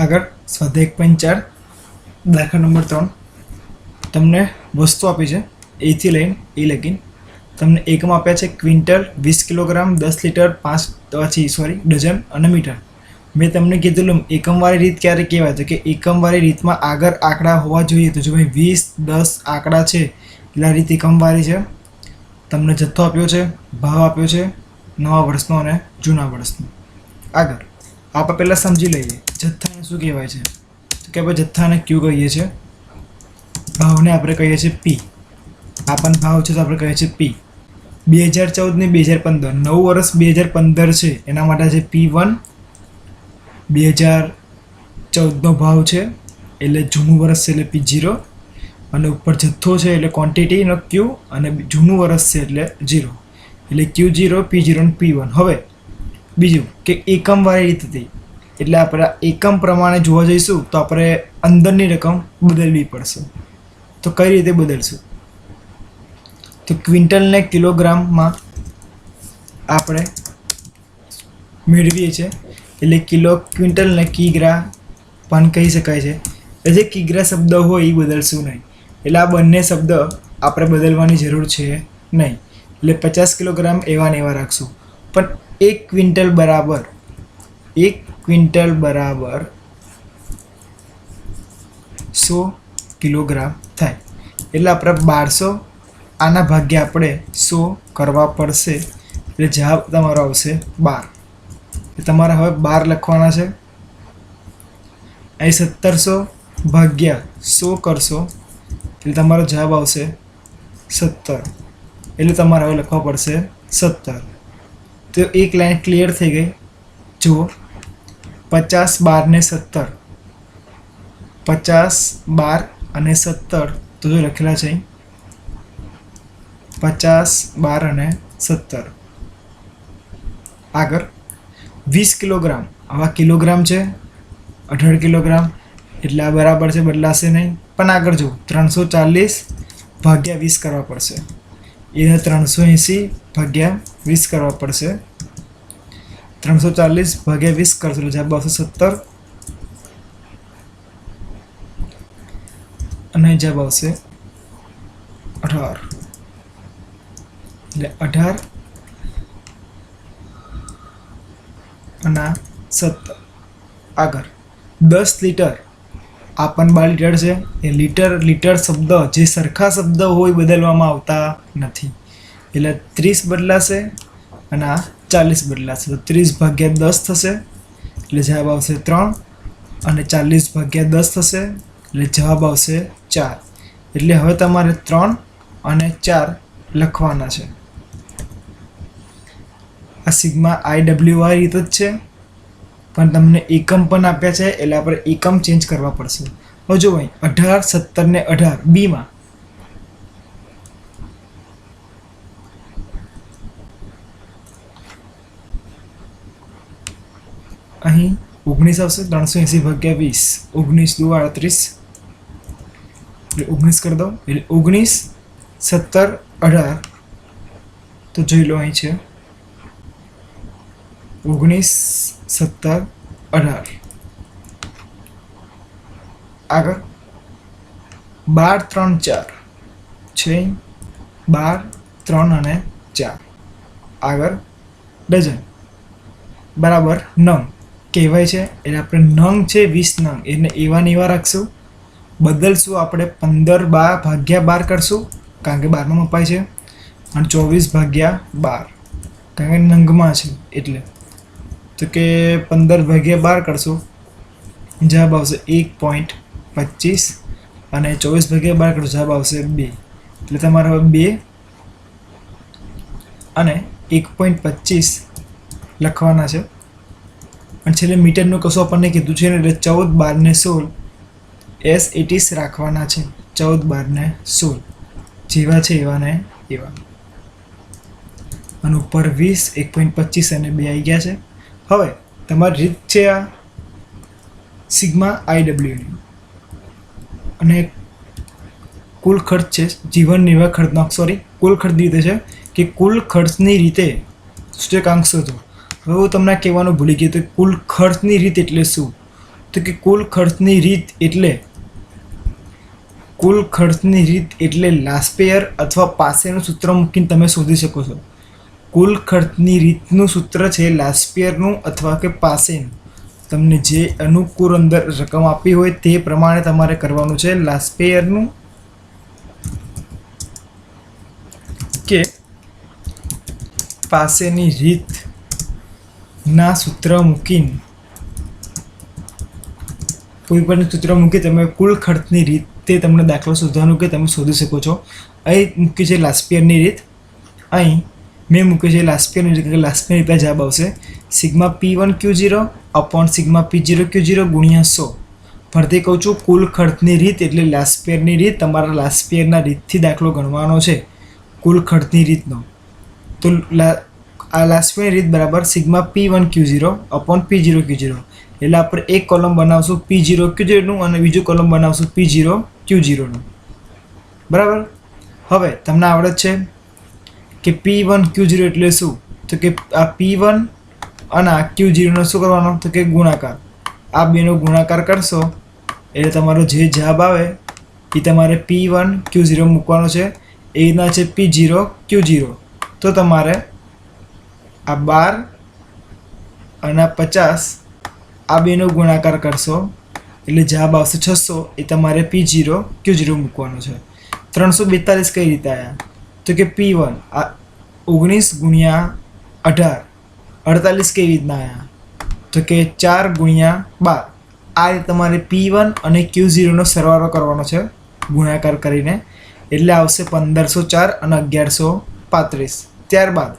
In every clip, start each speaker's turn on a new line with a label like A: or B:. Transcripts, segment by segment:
A: આગળ સ્વાધ્યાય 1.4 દાખલા નંબર 3 તમને વસ્તુ આપી છે એથી લઈને એ લગીને તમને એકમ આપ્યા છે ક્વિન્ટલ 20 કિલોગ્રામ 10 લીટર 5 ડઝન અને મીટર. મેં તમને કીધેલું એકમવાળી રીત ક્યારે કહેવાય તો કે એકમવાળી રીતમાં આગળ આંકડા હોવા જોઈએ. તો જો ભાઈ 20 10 આંકડા છે એટલે આ રીત એકમવાળી છે. તમને જથ્થો આપ્યો છે, ભાવ આપ્યો છે નવા વર્ષનો અને જૂના વર્ષનો. આગળ આપણે પહેલાં સમજી લઈએ જથ્થાને શું કહેવાય છે તો કે આપણે જથ્થાને ક્યુ કહીએ છીએ, ભાવને આપણે કહીએ છીએ પી. આ પણ ભાવ છે તો આપણે કહીએ છીએ પી. 2014 ને 2015 નવું વર્ષ 2015 છે એના માટે છે P1. 2014નો ભાવ છે એટલે જૂનું વર્ષ છે એટલે P0 અને ઉપર જથ્થો છે એટલે ક્વોન્ટિટીનો ક્યુ અને જૂનું વર્ષ છે એટલે 0 એટલે Q0 P0 અને P1. હવે બીજું કે એકમવાળી રીત હતી એટલે આપણે એકમ પ્રમાણે જોવા જઈશું તો આપણે અંદરની રકમ બદલવી પડશે. તો કઈ રીતે બદલશું તો ક્વિન્ટલને કિલોગ્રામમાં આપણે મેળવીએ છીએ એટલે કિલો ક્વિન્ટલને કિગ્રા પણ કહી શકાય છે. એટલે જે કિગ્રા શબ્દ હોય એ બદલશું નહીં એટલે આ બંને શબ્દ આપણે બદલવાની જરૂર છે નહીં. એટલે 50 કિલોગ્રામ એવા ને એવા રાખશું. પણ 1 ક્વિન્ટલ બરાબર 100 કિલોગ્રામ થાય એટલે આપણે 1200 આના ભાગ્યા આપણે 100 કરવા પડશે એટલે જવાબ તમારો આવશે 12. તમારે હવે 12 લખવાના છે. અહીં 1700 ભાગ્યા 100 કરશો એટલે તમારો જવાબ આવશે 17 એટલે તમારે હવે લખવા પડશે 17. તો એક લાઈન ક્લિયર થઈ ગઈ. જુઓ 50 12 ને 17 50 12 અને 17 તો જો લખેલા છે 50 12 અને 17. આગળ 20 કિલોગ્રામ આવા કિલોગ્રામ છે 18 કિલોગ્રામ એટલે આ બરાબર છે બદલાશે નહીં. પણ આગળ જો 340 ભાગ્યા 20 કરવા પડશે એને 380 ભાગ્યા 20 કરવા પડશે. 340 ભાગ્યા 20 કરશો એટલે જવાબ આવશે 17 અને જવાબ આવશે 18 એટલે 18 અને 17. આગળ 10 લીટર આ પણ 12 લીટર છે એ લીટર શબ્દ જે સરખા શબ્દ હોય બદલવામાં આવતા નથી એટલે 30 બદલાશે અને આ 40 બદલાશે. તો 30 ભાગ્યા 10 થશે એટલે જવાબ આવશે 3 અને 40 ભાગ્યા 10 થશે એટલે જવાબ આવશે 4. એટલે હવે તમારે 3 અને 4 લખવાના છે. આ સિગ્મા IW આ રીત જ છે પણ તમને એકમ પણ આપ્યા છે એટલે આપણે એકમ ચેન્જ કરવા પડશે. હવે જો ભાઈ 18 17 ને 18 બીમાં અહીં 19 આવશે 380 ભાગ્યા 20 19 દુ 38 એટલે 19 કરી દો એટલે 19 17 18 તો જોઈ લો અહીં છે 19 17 18. આગળ 12 3 4 છે 12 3 અને 4. આગળ ડઝન બરાબર નંગ કહેવાય છે એટલે આપણે નંગ છે 20 નંગ એને એવા ને એવા રાખશું. બદલશું આપણે 15 ભાગ્યા 12 કરશું કારણ કે 12માં મપાય છે અને 24 ભાગ્યા 12 કારણ કે નંગમાં છે એટલે. તો કે 15 ભાગ્યા 12 કરશો જવાબ આવશે 1.25 અને 24 ભાગ્યા 12 કરશો જવાબ આવશે 2 એટલે તમારે હવે 2 અને 1.25 લખવાના છે. અને છેલ્લે મીટરનું કશું આપણને કીધું છે એટલે 14 12 ને 16 S80 રાખવાના છે. 14 12 ને 16 જેવા છે એવા ને એવા અને ઉપર 20 1.25 અને 2 આવી ગયા છે. હવે તમારી રીત છે આ સિગ્મા IW ની અને કુલ ખર્ચ છે જીવન નિર્વાહ ખર્ચનો કુલ ખર્ચની રીતે છે કે કુલ ખર્ચની રીતે સૂચકાંક શોધો. હવે હું તમને કહેવાનું ભૂલી ગયો તો કુલ ખર્ચની રીત એટલે શું તો કે કુલ ખર્ચની રીત એટલે લાસ્પેયર અથવા પાસેનું સૂત્ર મૂકીને તમે શોધી શકો છો. કુલ ખર્ચની રીતનું સૂત્ર છે લાસ્પેયરનું અથવા કે પાસેનું. તમને જે અનુકૂળ અંદર રકમ આપી હોય તે પ્રમાણે તમારે કરવાનું છે. લાસ્પેયરનું કે પાસેની રીતના સૂત્ર મૂકીને કોઈ પણ સૂત્ર મૂકી તમે કુલ ખર્ચની રીત તે તમને દાખલો શોધવાનું કે તમે શોધી શકો છો. અહીં મૂકી છે લાસ્પેયરની રીત. અહીં મેં મૂકી છે લાસ્પેયરની રીત. લાસ્પેયરની રીતના જવાબ આવશે sigma P1Q0 upon sigma P0Q0 ગુણ્યા 100. ફરીથી કહું છું, કુલ ખર્ચની રીત એટલે લાસ્પેયરની રીત. તમારા લાસ્પેયરના રીતથી દાખલો ગણવાનો છે, કુલ ખર્ચની રીતનો. તો આ લાસ્પેયરની રીત બરાબર સિગ્મા P1Q0 અપોન P0Q0. એટલે આપણે એક કોલમ બનાવશું P0Q0નું અને બીજું કોલમ બનાવશું P0Q0નું. બરાબર. હવે તમને આવડે છે કે P1Q0 એટલે શું? તો કે આ P1 અને આ Q0નો શું કરવાનો? તો કે ગુણાકાર. આ બેનો ગુણાકાર કરશો એટલે તમારો જે જવાબ આવે એ તમારે P1Q0 મૂકવાનો છે. એના છે P0Q0. તો તમારે આ 12 અને 50 આ બેનો ગુણાકાર કરશો એટલે જવાબ આવશે 600. એ તમારે P0Q0 મૂકવાનો છે. 342 કઈ રીતે આવ્યા? તો કે P1 આ 19 ગુણ્યા 18 48 કેવી રીતના આવ્યા? તો કે 4 ગુણ્યા 12. આ રીતે તમારે P1 અને Q0નો સરવાળો કરવાનો છે ગુણાકાર કરીને. એટલે આવશે 1504 અને 1135. ત્યારબાદ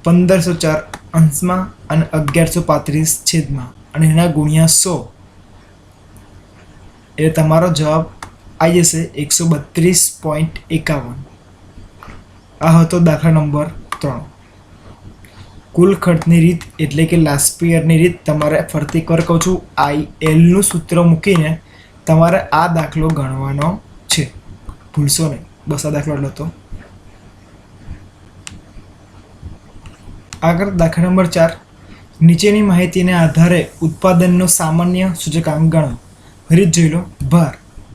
A: 1504 અંશમાં અને 1135 છેદમાં અને એના ગુણ્યા 100. એટલે તમારો જવાબ આવી જશે 132.51. આ હતો દાખલા નંબર 3. કુલ ખર્ચની રીત એટલે કે લાસ્પેયરની રીત. તમારે ફરતી કર કહું છું, ILનું સૂત્ર મૂકીને તમારે આ દાખલો ગણવાનો છે. ભૂલશો નહીં. બસ આ દાખલો એટલો હતો. આગળ દાખલા નંબર 4. નીચેની માહિતીને આધારે ઉત્પાદનનો સામાન્ય સૂચકાંક ગણો. રીત જોઈ લો.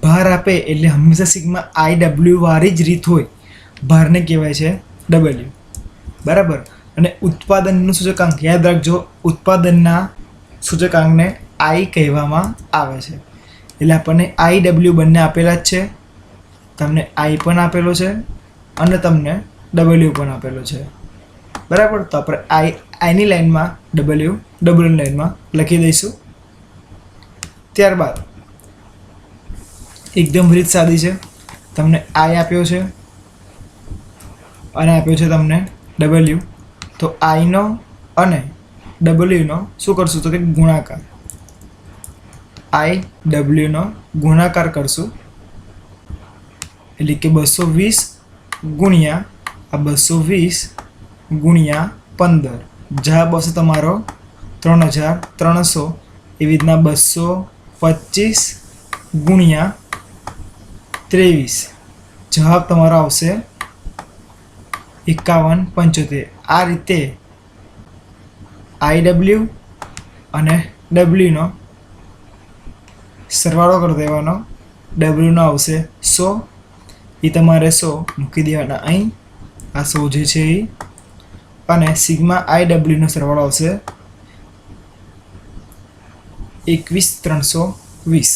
A: ભાર આપે એટલે હંમેશા સિગ્મા IW વાળી જ રીત હોય. ભારને કહેવાય છે W. બરાબર. અને ઉત્પાદનનું સૂચકાંક યાદ રાખજો, ઉત્પાદનના સૂચકાંકને I કહેવામાં આવે છે. એટલે આપણને IW બંને આપેલા જ છે. તમને I પણ આપેલો છે અને તમને W પણ આપેલો છે. બરાબર. તો આપણે આઈની લાઈનમાં ડબલ્યુની લાઈનમાં લખી દઈશું. ત્યારબાદ એકદમ રીત સાદી છે. તમને I આપ્યો છે અને આપ્યો છે તમને W. તો Iનો અને Wનો શું કરશું? તો કે ગુણાકાર. IWનો ગુણાકાર કરશું એટલે કે 220 ગુણ્યા આ 220 ગુણ્યા 15. જવાબ આવશે તમારો 3300. એવી રીતના 225 ગુણ્યા 23. જવાબ તમારો આવશે 5175. આ રીતે IW અને Wનો સરવાળો કરી દેવાનો. Wનો આવશે 100. એ તમારે 100 મૂકી દેવાના અહીં. આ 100 જે છે એ. અને સિગ્મા IWનો સરવાળો આવશે 21320.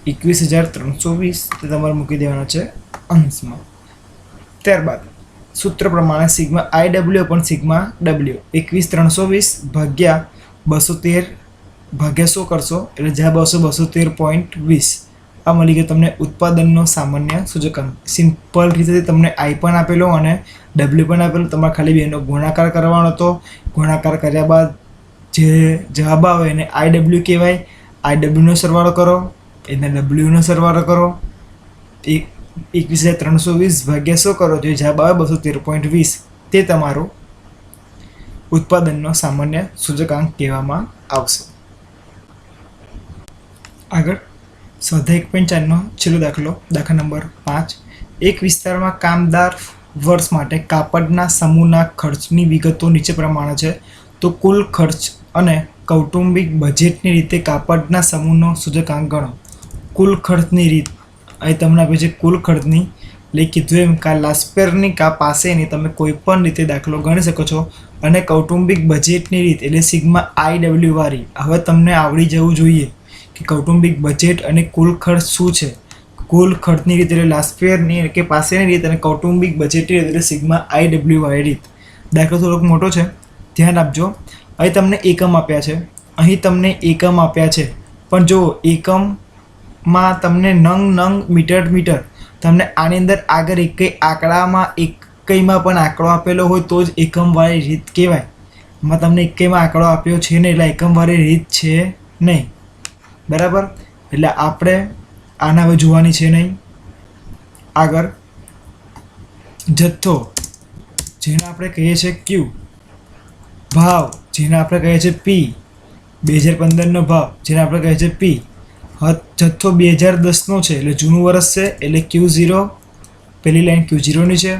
A: 21320 તે તમારે મૂકી દેવાના છે અંશમાં. ત્યારબાદ સૂત્ર પ્રમાણે સિગ્મા IW પણ સિગ્મા W 21320 ભાગ્યા 213 ભાગ્યા 100 કરશો એટલે જવાબ આવશે 213.20. આ મળી ગયો તમને ઉત્પાદનનો સામાન્ય સૂચકાંક. સિમ્પલ રીતે તમને I પણ આપેલો અને W પણ આપેલો. તમારે ખાલી બેનો ગુણાકાર કરવાનો હતો. ગુણાકાર કર્યા બાદ જે જવાબ આવે એને IW કહેવાય. IWનો સરવાળો કરો, એને Wનો સરવાળો કરો. 21320 ભાગ્યા 100 કરો તો જવાબ આવે 213.20. તે તમારું ઉત્પાદનનો સામાન્ય સૂચકાંક કહેવામાં આવશે. આગળ સ્વાધ્યાય 1.4નો છેલ્લો દાખલો, દાખલા નંબર 5. એક વિસ્તારમાં કામદાર વર્ષ માટે કાપડના સમૂહના ખર્ચની વિગતો નીચે પ્રમાણે છે. તો કુલ ખર્ચ અને કૌટુંબિક બજેટની રીતે કાપડના સમૂહનો સૂચકાંક ગણો. કુલ ખર્ચની રીત અહીં તમને આપે છે કુલ ખર્ચની, એટલે કીધું એમ કા લાસ્પેરની કા પાસેની તમે કોઈ પણ રીતે દાખલો ગણી શકો છો. અને કૌટુંબિક બજેટની રીત એટલે સિગ્મા IW વાળી. હવે તમને આવડી જવું જોઈએ કે કૌટુંબિક બજેટ અને કુલ ખર્ચ શું છે. કુલ ખર્ચની રીત એટલે લાસ્પેરની કે પાસેની રીત, અને કૌટુંબિક બજેટની રીત એટલે સિગ્મા IW વાળી રીત. દાખલો થોડોક મોટો છે, ધ્યાન આપજો. અહીં તમને એકમ આપ્યા છે, અહીં તમને એકમ આપ્યા છે, પણ જો એકમમાં તમને નંગ મીટર તમને આની અંદર આગળ એક આંકડામાં એકમાં પણ આંકડો આપેલો હોય તો જ એકમવાળી રીત કહેવાય. એમાં તમને એકમાં આંકડો આપ્યો છે ને એટલે એકમવાળી રીત છે નહીં. બરાબર, એટલે આપણે આના હવે જોવાની છે નહીં. આગળ જથ્થો જેને આપણે કહીએ છીએ Q, ભાવ જેને આપણે કહીએ છીએ P, 2015નો ભાવ જેને આપણે કહીએ છીએ P. જથ્થો 2010નો છે એટલે જૂનું વર્ષ છે એટલે Q0, પહેલી લાઈન Q0ની છે.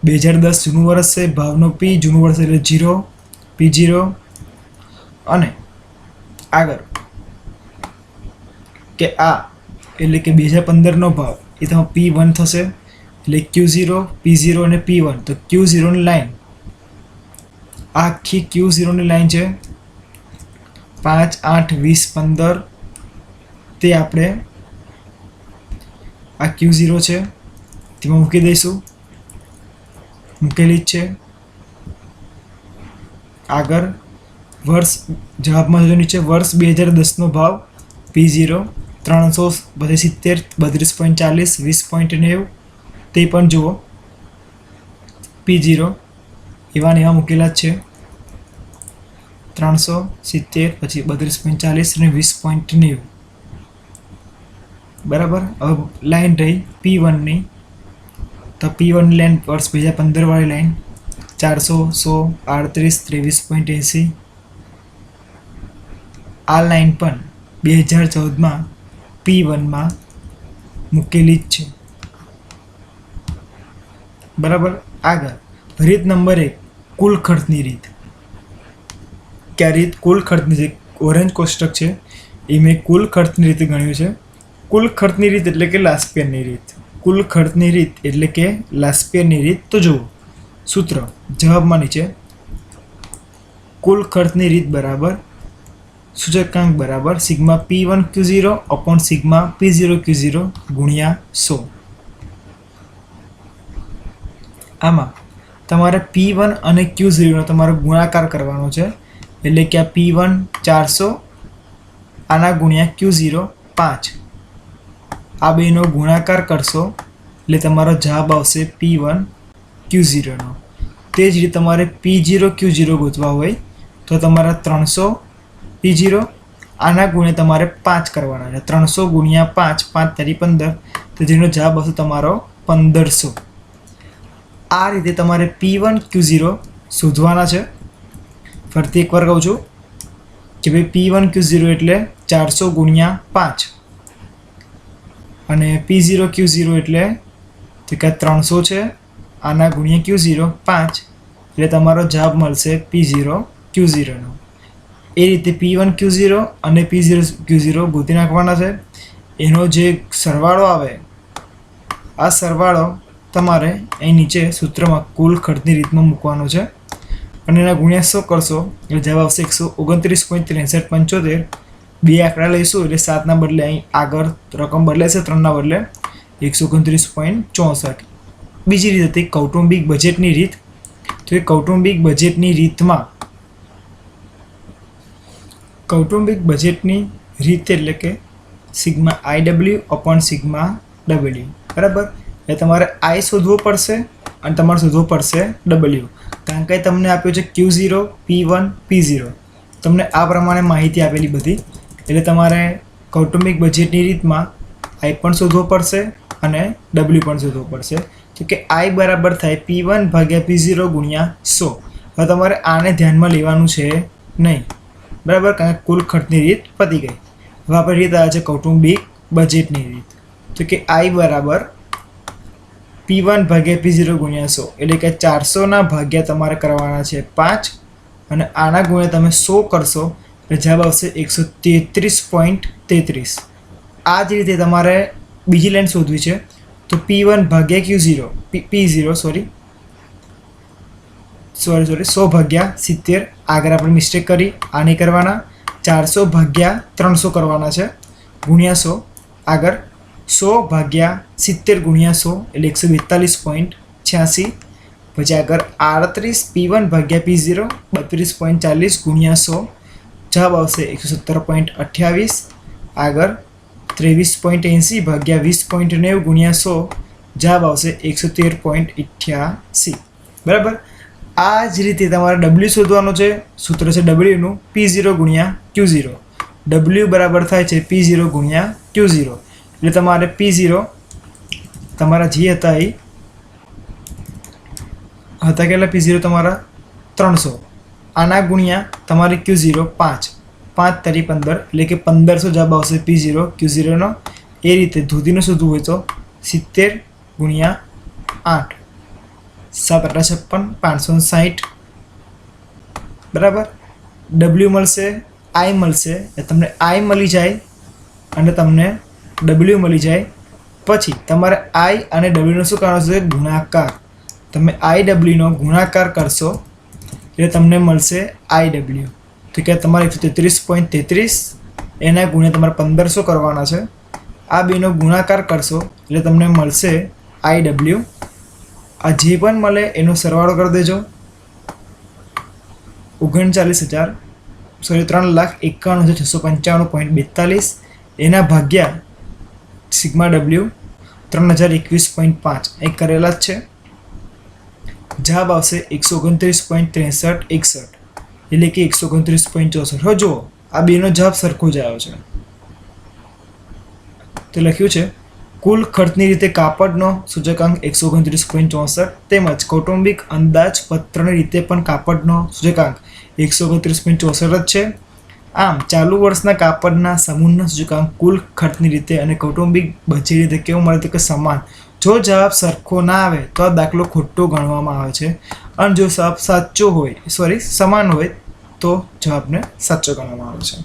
A: 2010 જૂનું વર્ષ છે, ભાવનો P જૂનું વર્ષ એટલે 0, P0. અને આગળ કે આ એટલે કે 2015નો ભાવ એ તમારો P1 થશે એટલે Q0, P0 અને P1. તો Q0ની લાઈન આખી Q0ની લાઈન છે 5, 8, 20, 15. તે આપણે આ Q0 છે તેમાં મૂકી દઈશું, મૂકેલી જ છે. આગળ વર્ષ જવાબમાં જો નીચે વર્ષ 2010નો ભાવ P0 370, 32.40, 20.90. તે પણ જુઓ P0 એવા ને એવા મૂકેલા જ છે. 370 પછી 32.40 અને 20.90. બરાબર. હવે લાઈન રહી P1ની, તો P1ની લાઈન વર્ષ 2015 વાળી લાઈન 400, 100, 38, 23.80. આ લાઈન પણ 2014માં P1માં મૂકેલી જ છે. બરાબર. આગળ રીત નંબર 1 કુલ ખર્ચની રીત. કે આ રીત કુલ ખર્ચની જે ઓરેન્જ કોષ્ટક છે એ મેં કુલ ખર્ચની રીતે ગણ્યું છે. કુલ ખર્ચની રીત એટલે કે લાસ્પેરની રીત. કુલ ખર્ચની રીત એટલે કે લાસ્પેરની રીત. તો જુઓ સૂત્ર જવાબમાં નીચે કુલ ખર્ચની રીત બરાબર સૂચકાંક બરાબર sigma P1 Q0 upon sigma P0 Q0 ગુણ્યા 100. આમાં તમારે P1 અને Q0 નો તમારો ગુણાકાર કરવાનો છે. એટલે કે આ P1 400, આના ગુણ્યા Q0 5. આ બેનો ગુણાકાર કરશો એટલે તમારો જવાબ આવશે P1 Q0 નો. તે જ રીતે તમારે P0 Q0 ગોતવા હોય તો તમારા 300 P0, આના ગુણ્યા તમારે 5 કરવાના છે. 300 ગુણ્યા 5, 5 તારી 15, તો જેનો જવાબ આવશે તમારો 1500. આ રીતે તમારે P1 Q0 શોધવાના છે. ફરીથી એકવાર કહું છું કે ભાઈ P1 Q0 એટલે 400 ગુણ્યા 5 અને P0 Q0 એટલે તો કે 300 છે, આના ગુણ્યા Q0 5 એટલે તમારો જવાબ મળશે P0 Q0 નો. એ રીતે P1 Q0 અને P0 Q0 ગોતી નાખવાના છે. એનો જે સરવાળો આવે આ સરવાળો તમારે અહીં નીચે સૂત્રમાં કુલ ખર્ચની રીતમાં મૂકવાનો છે અને એના ગુણ્યા 100 કરશો એટલે જવાબ આવશે 129.6375. બે આંકડા લઈશું એટલે 7ના બદલે અહીં આગળ રકમ બદલાશે, 3ના બદલે 129.64. બીજી રીત હતી કૌટુંબિક બજેટની રીત. તો એ કૌટુંબિક બજેટની રીતમાં કૌટુંબિક બજેટની રીત એટલે કે sigma IW upon sigma W. બરાબર. એ તમારે I શોધવો પડશે અને તમારે શોધવો પડશે W. કારણ કે તમને આપ્યું છે Q0, P1, P0. તમને આ પ્રમાણે માહિતી આપેલી બધી. એટલે તમારે કૌટુંબિક બજેટની રીતમાં I પણ શોધવો પડશે અને W પણ શોધવો પડશે. તો કે I બરાબર થાય P1 ભાગ્યા P0 ગુણ્યા 100. હવે તમારે આને ધ્યાનમાં લેવાનું છે નહીં. બરાબર, કારણ કે કુલ ખર્ચની રીત પતી ગઈ. હવે આપણે રીત આવે છે કૌટુંબિક બજેટની રીત. તો કે I બરાબર P1 ભાગ્યા P0 ગુણ્યા 100 એટલે કે 400ના ભાગ્યા તમારે કરવાના છે 5 અને આના ગુણ્યા તમે 100 કરશો એટલે જવાબ આવશે 133.33. આ જ રીતે તમારે બીજી લાઈન શોધવી છે તો P1 ભાગ્યા Q0 P0 સોરી 100 ભાગ્યા 70. આગળ આપણે મિસ્ટેક કરી, આ નહીં કરવાના. 400 ભાગ્યા 300 કરવાના છે ગુણ્યા 100. આગળ 100 ભાગ્યા 70 ગુણ્યા 100 એટલે 142.86. પછી આગળ 38 P1 ભાગ્યા P0 32.40 ગુણ્યા 100. જવાબ આવશે 117.28. આગળ 23.80 ભાગ્યા 20.90 ગુણ્યા 100. જવાબ આવશે 113.88. બરાબર. આ જ રીતે તમારે W શોધવાનું છે. સૂત્ર છે Wનું P0 ગુણ્યા Q0. W બરાબર થાય છે P0 ગુણ્યા Q0. એટલે તમારે P0 તમારા જે હતા એ હતા કેટલા? P0 તમારા 300. આના ગુણ્યા તમારી Q0 5 5 × 15 એટલે કે 1500 જવાબ આવશે P0 Q0નો. એ રીતે ધોતીનું શોધવું હોય તો 70 ગુણ્યા 8 7 × 56 560. બરાબર. W મળશે, I મળશે. તમને I મળી જાય અને તમને W મળી જાય. પછી તમારે I અને Wનો શું કરવાનો છે? ગુણાકાર. તમે IWનો ગુણાકાર કરશો એટલે તમને મળશે IW. તો કે તમારે 133.33 એના ગુણ્યા તમારે 1500 કરવાના છે. આ બેનો ગુણાકાર કરશો એટલે તમને મળશે IW. આ જે પણ મળે એનો સરવાળો કરી દેજો. 3,91,695.42 એના ભાગ્યા સિગ્મા W 3021.5 એ કરેલા જ છે. જવાબ આવશે 129.6361 એટલે કે 129.64. હવે જુઓ આ બેનો જવાબ સરખો જ આવ્યો છે. તો લખ્યું છે કુલ ખર્ચની રીતે કાપડનો સૂચકાંક 129.64 તેમજ કૌટુંબિક અંદાજપત્રની રીતે પણ કાપડનો સૂચકાંક 129.64 જ છે. આમ ચાલુ વર્ષના કાપડના સમૂહનો સૂચકાંક કુલ ખર્ચની રીતે અને કૌટુંબિક બચી રીતે કેવું મળે તો કે સમાન. જો જવાબ સરખો ના આવે તો આ દાખલો ખોટો ગણવામાં આવે છે અને જો જવાબ સાચો હોય સમાન હોય તો જવાબને સાચો ગણવામાં આવે છે.